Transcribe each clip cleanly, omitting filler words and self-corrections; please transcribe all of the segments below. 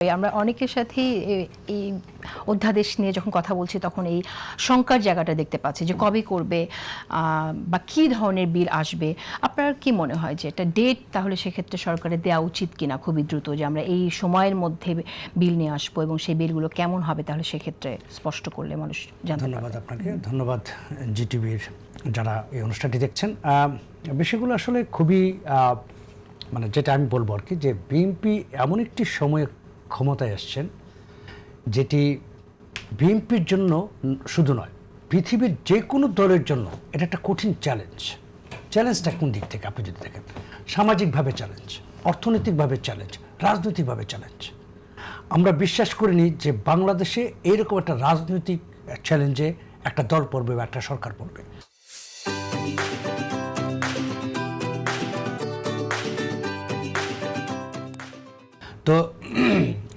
আমরা অনেকের সাথেই এই অধ্যাদেশ নিয়ে যখন কথা বলছি তখন এই শঙ্কার জায়গাটা দেখতে পাচ্ছি যে কবে করবে বা কী ধরনের বিল আসবে। আপনার কি মনে হয় যে একটা ডেট তাহলে সেক্ষেত্রে সরকারের দেওয়া উচিত কিনা খুবই দ্রুত, যে আমরা এই সময়ের মধ্যে বিল নিয়ে আসবো এবং সেই বিলগুলো কেমন হবে তাহলে সেক্ষেত্রে স্পষ্ট করলে মানুষ জানতে পারবে। ধন্যবাদ আপনাকে, ধন্যবাদ জিটিভির যারা এই অনুষ্ঠানটি দেখছেন। বিষয়গুলো আসলে খুবই মানে যেটা আমি বলবো আর কি, যে বিএনপি এমন একটি সময়ে ক্ষমতায় আসছেন যেটি বিএনপির জন্য শুধু নয়, পৃথিবীর যে কোনো দলের জন্য এটা একটা কঠিন চ্যালেঞ্জ। চ্যালেঞ্জটা কোন দিক থেকে আপনি যদি দেখেন, সামাজিকভাবে চ্যালেঞ্জ, অর্থনৈতিকভাবে চ্যালেঞ্জ, রাজনৈতিকভাবে চ্যালেঞ্জ। আমরা বিশ্বাস করিনি যে বাংলাদেশে এইরকম একটা রাজনৈতিক চ্যালেঞ্জে একটা দল পড়বে বা একটা সরকার পড়বে। তো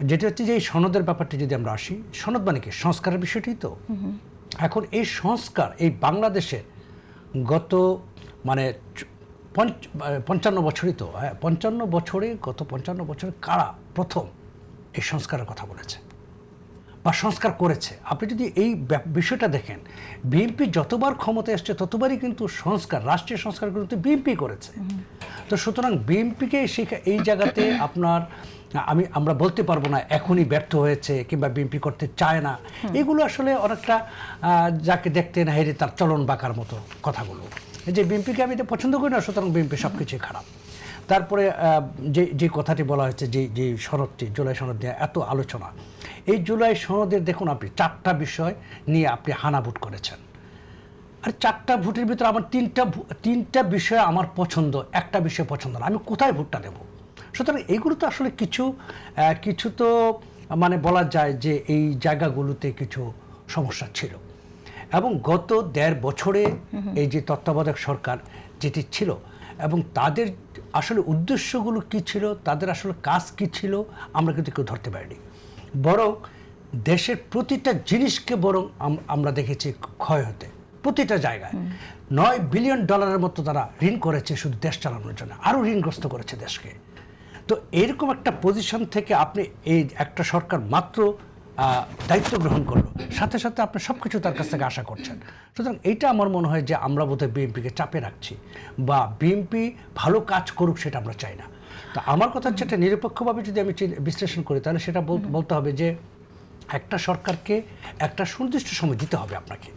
যেটা হচ্ছে যে এই সনদের ব্যাপারটি যদি আমরা আসি, সনদ মানে কি? সংস্কারের বিষয়টি তো। এখন এই সংস্কার এই বাংলাদেশে গত মানে 55 বছরই তো, 55 বছরে, গত 55 বছরে কারা প্রথম এই সংস্কারের কথা বলেছে বা সংস্কার করেছে? আপনি যদি এই বিষয়টা দেখেন, বিএনপি যতবার ক্ষমতায় আসছে ততবারই কিন্তু সংস্কার, রাষ্ট্রীয় সংস্কার কিন্তু বিএনপি করেছে। তো সুতরাং বিএনপিকে এই জায়গাতে আপনার আমরা বলতে পারবো না এখনই ব্যর্থ হয়েছে কিংবা বিএনপি করতে চায় না। এগুলো আসলে অনেকটা যাকে দেখতে না হেরে তার চলন বাঁকার মতো কথাগুলো, যে বিএনপিকে আমি এটা পছন্দ করি না, সুতরাং বিএনপি সব কিছুই খারাপ। তারপরে যে কথাটি বলা হয়েছে, যে সনদটি, জুলাই সনদ নিয়ে এত আলোচনা, এই জুলাই সনদের দেখুন আপনি 4টা বিষয় নিয়ে আপনি হানাভোট করেছেন। আর 4টা ভোটের ভিতরে আমার তিনটা বিষয় আমার পছন্দ, একটা বিষয় পছন্দ না, আমি কোথায় ভোটটা দেব? সুতরাং এইগুলো তো আসলে কিছু তো মানে বলা যায় যে এই জায়গাগুলোতে কিছু সমস্যা ছিল। এবং গত 1.5 বছরে এই যে তত্ত্বাবধায়ক সরকার যেটি ছিল, এবং তাদের আসলে উদ্দেশ্যগুলো কি ছিল, তাদের আসলে কাজ কি ছিল, আমরা কিন্তু কেউ ধরতে পারিনি। বরং দেশের প্রতিটা জিনিসকে বরং আমরা দেখেছি ক্ষয় হতে, প্রতিটা জায়গায়। $9 বিলিয়ন মতো তারা ঋণ করেছে শুধু দেশ চালানোর জন্য, আরও ঋণগ্রস্ত করেছে দেশকে। তো এরকম একটা পজিশন থেকে আপনি এই একটা সরকার মাত্র দায়িত্ব গ্রহণ করলো, সাথে সাথে আপনি সব কিছু তার কাছ থেকে আশা করছেন। সুতরাং এইটা আমার মনে হয় যে আমরা বোধহয় বিএনপিকে চাপে রাখছি, বা বিএনপি ভালো কাজ করুক সেটা আমরা চাই না। তো আমার কথা হচ্ছে, এটা নিরপেক্ষভাবে যদি আমি বিশ্লেষণ করি তাহলে সেটা বলতে হবে যে একটা সরকারকে একটা সুনির্দিষ্ট সময় দিতে হবে আপনাকে।